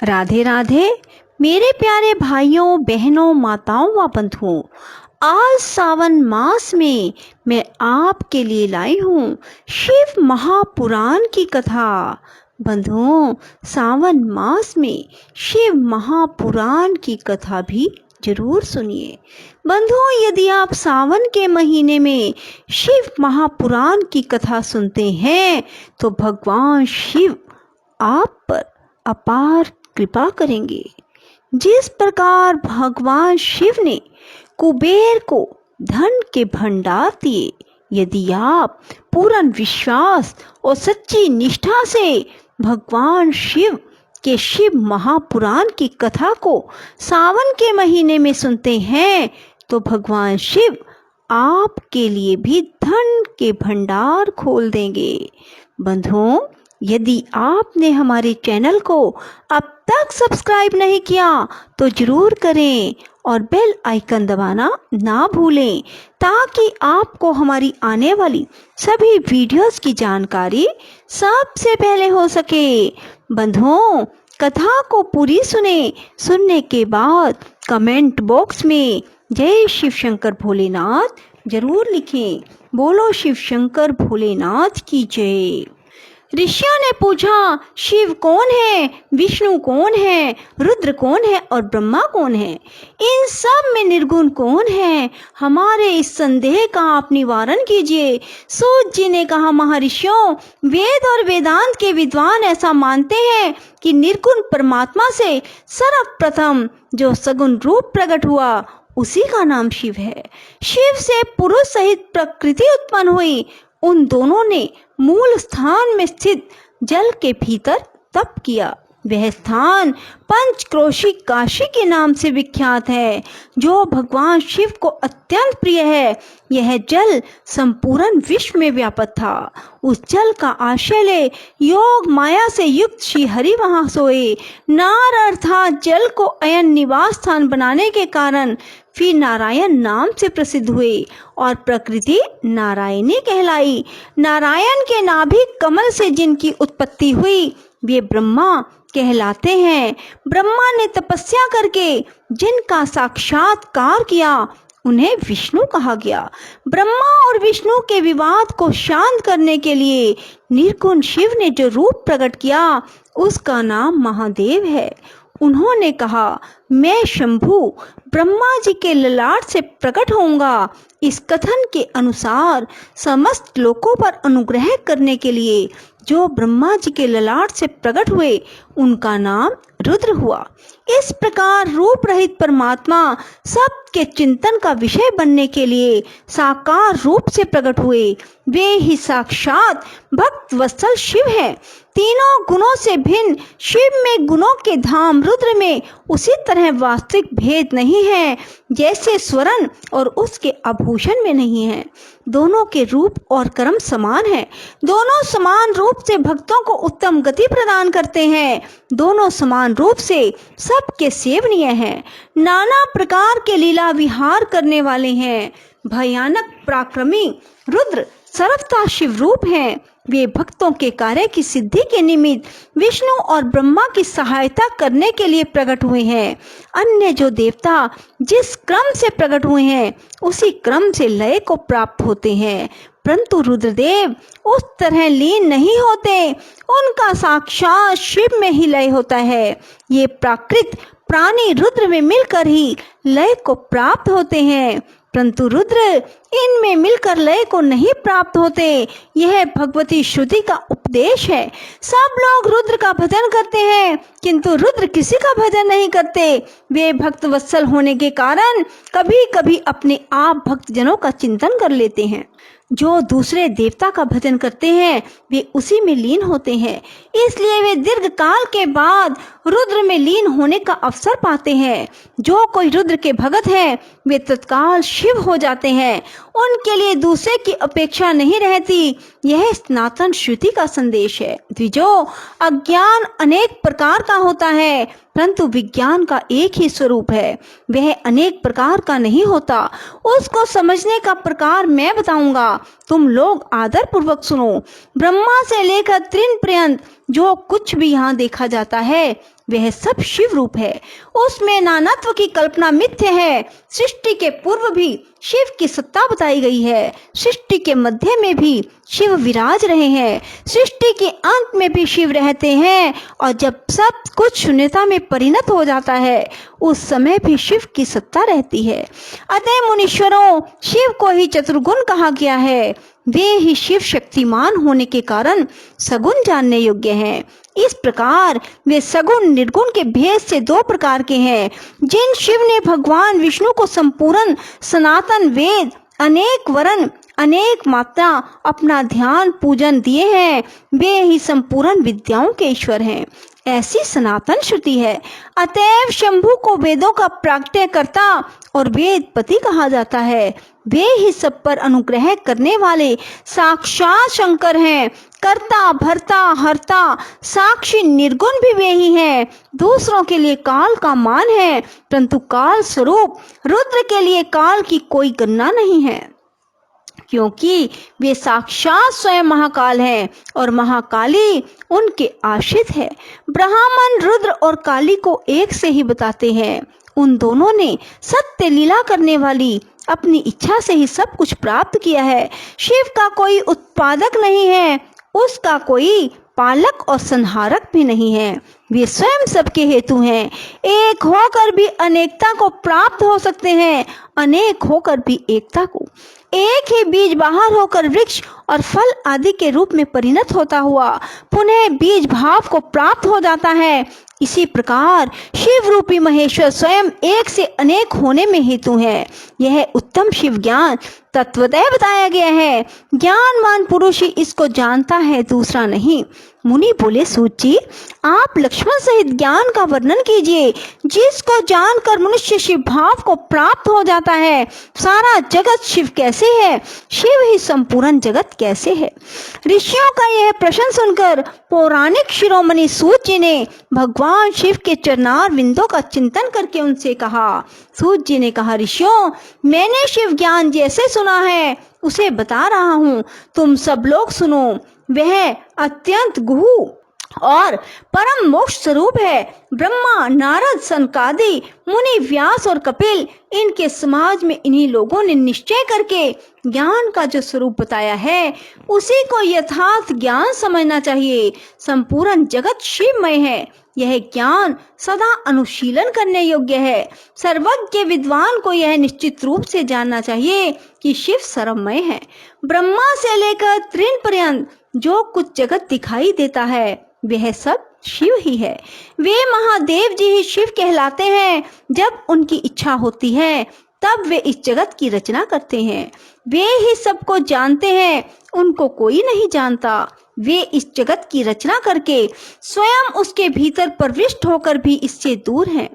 राधे राधे मेरे प्यारे भाइयों बहनों माताओं व बंधुओं, आज सावन मास में मैं आपके लिए लाई हूँ शिव महापुराण की कथा। बंधुओं, सावन मास में शिव महापुराण की कथा भी जरूर सुनिए। बंधुओं, यदि आप सावन के महीने में शिव महापुराण की कथा सुनते हैं तो भगवान शिव आप पर अपार कृपा करेंगे। जिस प्रकार भगवान शिव ने कुबेर को धन के भंडार दिए, यदि आप पूर्ण विश्वास और सच्ची निष्ठा से भगवान शिव के शिव महापुराण की कथा को सावन के महीने में सुनते हैं तो भगवान शिव आपके लिए भी धन के भंडार खोल देंगे। बंधुओं, यदि आपने हमारे चैनल को अब तक सब्सक्राइब नहीं किया तो जरूर करें और बेल आइकन दबाना ना भूलें, ताकि आपको हमारी आने वाली सभी वीडियोस की जानकारी सबसे पहले हो सके। बंधुओं, कथा को पूरी सुनने के बाद कमेंट बॉक्स में जय शिव शंकर भोलेनाथ जरूर लिखें। बोलो शिव शंकर भोलेनाथ की जय। ऋषियों ने पूछा, शिव कौन है, विष्णु कौन है, रुद्र कौन है और ब्रह्मा कौन है? इन सब में निर्गुण कौन है? हमारे इस संदेह का आप निवारण कीजिए। सूत जी ने कहा, महर्षियों, वेद और वेदांत के विद्वान ऐसा मानते हैं कि निर्गुण परमात्मा से सर्वप्रथम जो सगुण रूप प्रकट हुआ उसी का नाम शिव है। शिव से पुरुष सहित प्रकृति उत्पन्न हुई। उन दोनों ने मूल स्थान में स्थित जल के भीतर तप किया। वह स्थान पंचक्रोशी काशी के नाम से विख्यात है, जो भगवान शिव को अत्यंत प्रिय है। यह जल संपूर्ण विश्व में व्यापक था। उस जल का आश्रय ले योग माया से युक्त श्री हरि वहां सोए। नार अर्थात जल को अयन निवास स्थान बनाने के कारण फिर नारायण नाम से प्रसिद्ध हुए और प्रकृति नारायणी कहलाई। नारायण के नाभिक कमल से जिनकी उत्पत्ति हुई वे ब्रह्मा कहलाते हैं। ब्रह्मा ने तपस्या करके जिनका साक्षात्कार किया उन्हें विष्णु कहा गया। ब्रह्मा और विष्णु के विवाद को शांत करने के लिए निर्गुण शिव ने जो रूप प्रकट किया उसका नाम महादेव है। उन्होंने कहा, मैं शंभु ब्रह्मा जी के ललाट से प्रकट होऊंगा। इस कथन के अनुसार समस्त लोकों पर अनुग्रह करने के लिए जो ब्रह्मा जी के ललाट से प्रकट हुए उनका नाम रुद्र हुआ। इस प्रकार रूप रहित परमात्मा सबके चिंतन का विषय बनने के लिए साकार रूप से प्रकट हुए। वे ही साक्षात भक्त वत्सल शिव है। तीनों गुणों से भिन्न शिव में गुणों के धाम रुद्र में उसी तरह वास्तविक भेद नहीं है जैसे स्वर्ण और उसके आभूषण में नहीं है। दोनों के रूप और कर्म समान है। दोनों समान रूप से भक्तों को उत्तम गति प्रदान करते हैं। दोनों समान रूप से सबके सेवनीय हैं। नाना प्रकार के लीला विहार करने वाले हैं। भयानक पराक्रमी रुद्र सर्वथा शिव रूप हैं। वे भक्तों के कार्य की सिद्धि के निमित्त विष्णु और ब्रह्मा की सहायता करने के लिए प्रकट हुए हैं। अन्य जो देवता जिस क्रम से प्रकट हुए हैं उसी क्रम से लय को प्राप्त होते हैं, परंतु रुद्रदेव उस तरह लीन नहीं होते। उनका साक्षात शिव में ही लय होता है। ये प्राकृत प्राणी रुद्र में मिलकर ही लय को प्राप्त होते हैं, परंतु रुद्र इनमें मिलकर लय को नहीं प्राप्त होते। यह भगवती श्रुति का उपदेश है। सब लोग रुद्र का भजन करते हैं किंतु रुद्र किसी का भजन नहीं करते। वे भक्त वत्सल होने के कारण कभी कभी अपने आप भक्तजनों का चिंतन कर लेते हैं। जो दूसरे देवता का भजन करते हैं वे उसी में लीन होते हैं, इसलिए वे दीर्घ काल के बाद रुद्र में लीन होने का अवसर पाते हैं। जो कोई रुद्र के भगत हैं वे तत्काल शिव हो जाते हैं। उनके लिए दूसरे की अपेक्षा नहीं रहती। यह सनातन श्रुति का संदेश है। द्विजो, अज्ञान अनेक प्रकार का होता है परंतु विज्ञान का एक ही स्वरूप है। वह अनेक प्रकार का नहीं होता। उसको समझने का प्रकार मैं बताऊंगा, तुम लोग आदर पूर्वक सुनो। ब्रह्मा से लेकर तृण पर्यंत जो कुछ भी यहाँ देखा जाता है वह सब शिव रूप है। उसमें नानत्व की कल्पना मिथ्य है। सृष्टि के पूर्व भी शिव की सत्ता बताई गई है। सृष्टि के मध्य में भी शिव विराज रहे हैं। सृष्टि के अंत में भी शिव रहते हैं और जब सब कुछ शून्यता में परिणत हो जाता है उस समय भी शिव की सत्ता रहती है। अतः मुनीश्वरों, शिव को ही चतुर्गुण कहा गया है। वे ही शिव शक्तिमान होने के कारण सगुण जानने योग्य हैं। इस प्रकार वे सगुण निर्गुण के भेद से दो प्रकार के हैं। जिन शिव ने भगवान विष्णु को संपूर्ण सनातन वेद, अनेक वर्ण, अनेक मात्रा अपना ध्यान पूजन दिए हैं, वे ही संपूर्ण विद्याओं के ईश्वर हैं, ऐसी सनातन श्रुति है। अतएव शंभु को वेदों का प्रागट्यकर्ता और वेदपति कहा जाता है। वे ही सब पर अनुग्रह करने वाले साक्षात शंकर हैं। कर्ता, भर्ता, हर्ता, साक्षी निर्गुण भी वे ही हैं। दूसरों के लिए काल का मान है, परंतु काल स्वरूप रुद्र के लिए काल की कोई गणना नहीं है, क्योंकि वे साक्षात स्वयं महाकाल हैं और महाकाली उनके आश्रित है। ब्राह्मण रुद्र और काली को एक से ही बताते हैं। उन दोनों ने सत्य लीला करने वाली अपनी इच्छा से ही सब कुछ प्राप्त किया है। शिव का कोई उत्पादक नहीं है, उसका कोई पालक और संहारक भी नहीं है। वे स्वयं सबके हेतु हैं। एक होकर भी अनेकता को प्राप्त हो सकते हैं, अनेक होकर भी एकता को। एक ही बीज बाहर होकर वृक्ष और फल आदि के रूप में परिणत होता हुआ पुनः बीज भाव को प्राप्त हो जाता है। इसी प्रकार शिव रूपी महेश्वर स्वयं एक से अनेक होने में हेतु है। यह उत्तम शिव ज्ञान तत्वतः बताया गया है। ज्ञानवान पुरुष ही इसको जानता है, दूसरा नहीं। मुनि बोले, सूत जी, आप लक्ष्मण सहित ज्ञान का वर्णन कीजिए, जिसको जानकर मनुष्य शिव भाव को प्राप्त हो जाता है। सारा जगत शिव कैसे है? शिव ही संपूर्ण जगत कैसे है? ऋषियों का यह प्रश्न सुनकर पौराणिक शिरोमणि सूत जी ने भगवान शिव के चरणार विंदों का चिंतन करके उनसे कहा। सूत जी ने कहा, ऋषियों, मैंने शिव ज्ञान जैसे सुना है उसे बता रहा हूँ, तुम सब लोग सुनो। वह अत्यंत गुहू और परम मोक्ष स्वरूप है। ब्रह्मा, नारद, सनकादि मुनि, व्यास और कपिल, इनके समाज में इन्हीं लोगों ने निश्चय करके ज्ञान का जो स्वरूप बताया है उसी को यथार्थ ज्ञान समझना चाहिए। संपूर्ण जगत शिवमय है। यह ज्ञान सदा अनुशीलन करने योग्य है। सर्वज्ञ विद्वान को यह निश्चित रूप से जानना चाहिए कि शिव सर्वमय है। ब्रह्मा से लेकर तृण पर्यंत जो कुछ जगत दिखाई देता है वह सब शिव ही है। वे महादेव जी ही शिव कहलाते हैं। जब उनकी इच्छा होती है तब वे इस जगत की रचना करते हैं। वे ही सबको जानते हैं, उनको कोई नहीं जानता। वे इस जगत की रचना करके स्वयं उसके भीतर प्रविष्ट होकर भी इससे दूर हैं।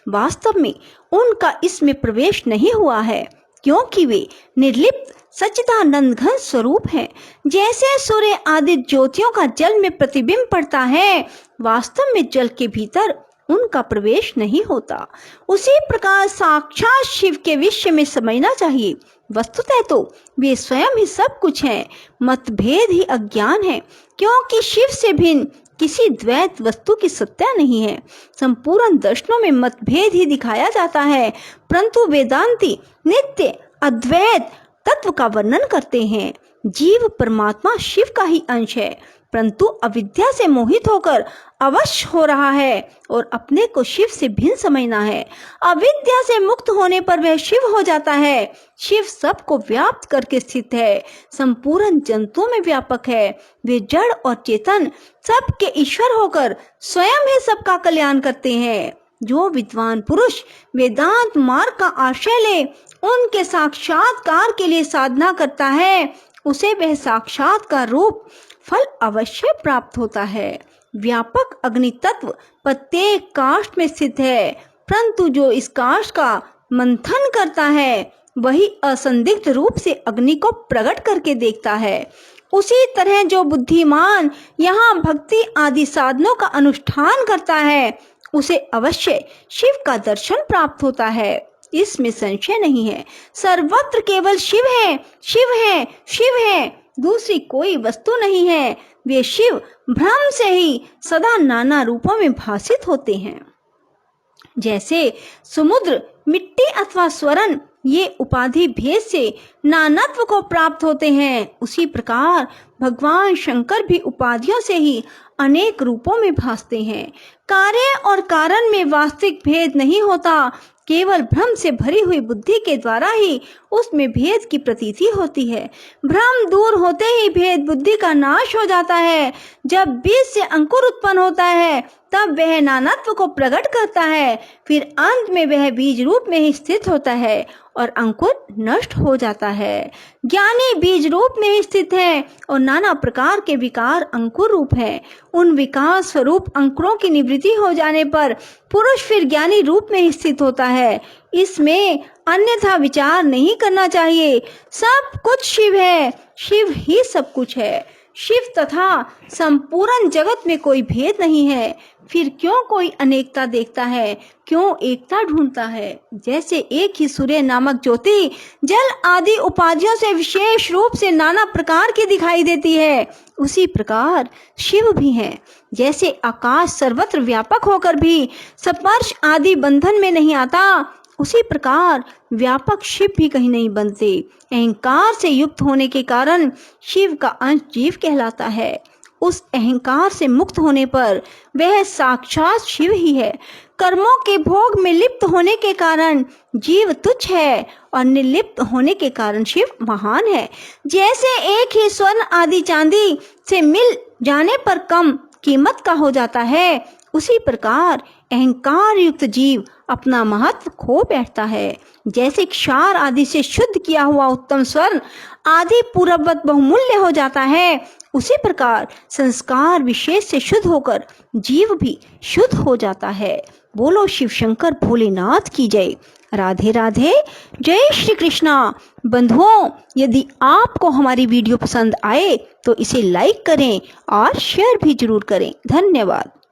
वास्तव में उनका इसमें प्रवेश नहीं हुआ है, क्योंकि वे निर्लिप्त सच्चिदानंद घन स्वरूप है। जैसे सूर्य आदि ज्योतियों का जल में प्रतिबिंब पड़ता है, वास्तव में जल के भीतर उनका प्रवेश नहीं होता, उसी प्रकार साक्षात शिव के विषय में समझना चाहिए। वस्तुतः तो वे स्वयं ही सब कुछ हैं। मतभेद ही अज्ञान है, क्योंकि शिव से भिन्न किसी द्वैत वस्तु की सत्ता नहीं है। संपूर्ण दर्शनों में मतभेद ही दिखाया जाता है, परंतु वेदांती नित्य अद्वैत तत्व का वर्णन करते हैं। जीव परमात्मा शिव का ही अंश है, परंतु अविद्या से मोहित होकर अवश्य हो रहा है और अपने को शिव से भिन्न समझना है। अविद्या से मुक्त होने पर वह शिव हो जाता है। शिव सबको व्याप्त करके स्थित है, संपूर्ण जंतुओं में व्यापक है। वे जड़ और चेतन सबके ईश्वर होकर स्वयं ही सबका कल्याण करते हैं। जो विद्वान पुरुष वेदांत मार्ग का आश्रय ले उनके साक्षात्कार के लिए साधना करता है, उसे वह साक्षात्कार रूप फल अवश्य प्राप्त होता है। व्यापक अग्नि तत्व प्रत्येक काष्ठ में स्थित है, परंतु जो इस काष्ठ का मंथन करता है वही असंदिग्ध रूप से अग्नि को प्रकट करके देखता है। उसी तरह जो बुद्धिमान यहाँ भक्ति आदि साधनों का अनुष्ठान करता है उसे अवश्य शिव का दर्शन प्राप्त होता है, इसमें संशय नहीं है। सर्वत्र केवल शिव है, शिव है, शिव है। दूसरी कोई वस्तु नहीं है। वे शिव ब्रह्म से ही सदा नाना रूपों में भासित होते हैं। जैसे समुद्र, मिट्टी अथवा स्वर्ण ये उपाधि भेद से नानत्व को प्राप्त होते हैं, उसी प्रकार भगवान शंकर भी उपाधियों से ही अनेक रूपों में भासते हैं। कार्य और कारण में वास्तविक भेद नहीं होता, केवल भ्रम से भरी हुई बुद्धि के द्वारा ही उसमें भेद की प्रतीति होती है। भ्रम दूर होते ही भेद बुद्धि का नाश हो जाता है। जब बीज से अंकुर उत्पन्न होता है तब वह नानत्व को प्रकट करता है, फिर अंत में वह बीज रूप में ही स्थित होता है और अंकुर नष्ट हो जाता है। ज्ञानी बीज रूप में ही स्थित है और नाना प्रकार के विकार अंकुर रूप है। उन विकार स्वरूप अंकुरों की निवृत्ति हो जाने पर पुरुष फिर ज्ञानी रूप में ही स्थित होता है। इसमें अन्यथा विचार नहीं करना चाहिए। सब कुछ शिव है, शिव ही सब कुछ है। शिव तथा संपूर्ण जगत में कोई भेद नहीं है। फिर क्यों कोई अनेकता देखता है, क्यों एकता ढूंढता है? जैसे एक ही सूर्य नामक ज्योति जल आदि उपाधियों से विशेष रूप से नाना प्रकार की दिखाई देती है, उसी प्रकार शिव भी हैं। जैसे आकाश सर्वत्र व्यापक होकर भी स्पर्श आदि बंधन में नहीं आता, उसी प्रकार व्यापक शिव भी कहीं नहीं बनते। अहंकार से युक्त होने के कारण शिव का अंश जीव कहलाता है। उस अहंकार से मुक्त होने पर वह साक्षात शिव ही है। कर्मों के भोग में लिप्त होने के कारण जीव तुच्छ है और निर्लिप्त होने के कारण शिव महान है। जैसे एक ही स्वर्ण आदि चांदी से मिल जाने पर कम कीमत का हो जाता है, उसी प्रकार अहंकार युक्त जीव अपना महत्व खो बैठता है। जैसे क्षार आदि से शुद्ध किया हुआ उत्तम स्वर्ण आदि पूर्ववत बहुमूल्य हो जाता है, उसी प्रकार संस्कार विशेष से शुद्ध होकर जीव भी शुद्ध हो जाता है। बोलो शिव शंकर भोलेनाथ की जय। राधे राधे, जय श्री कृष्णा। बंधुओं, यदि आपको हमारी वीडियो पसंद आए तो इसे लाइक करें और शेयर भी जरूर करें। धन्यवाद।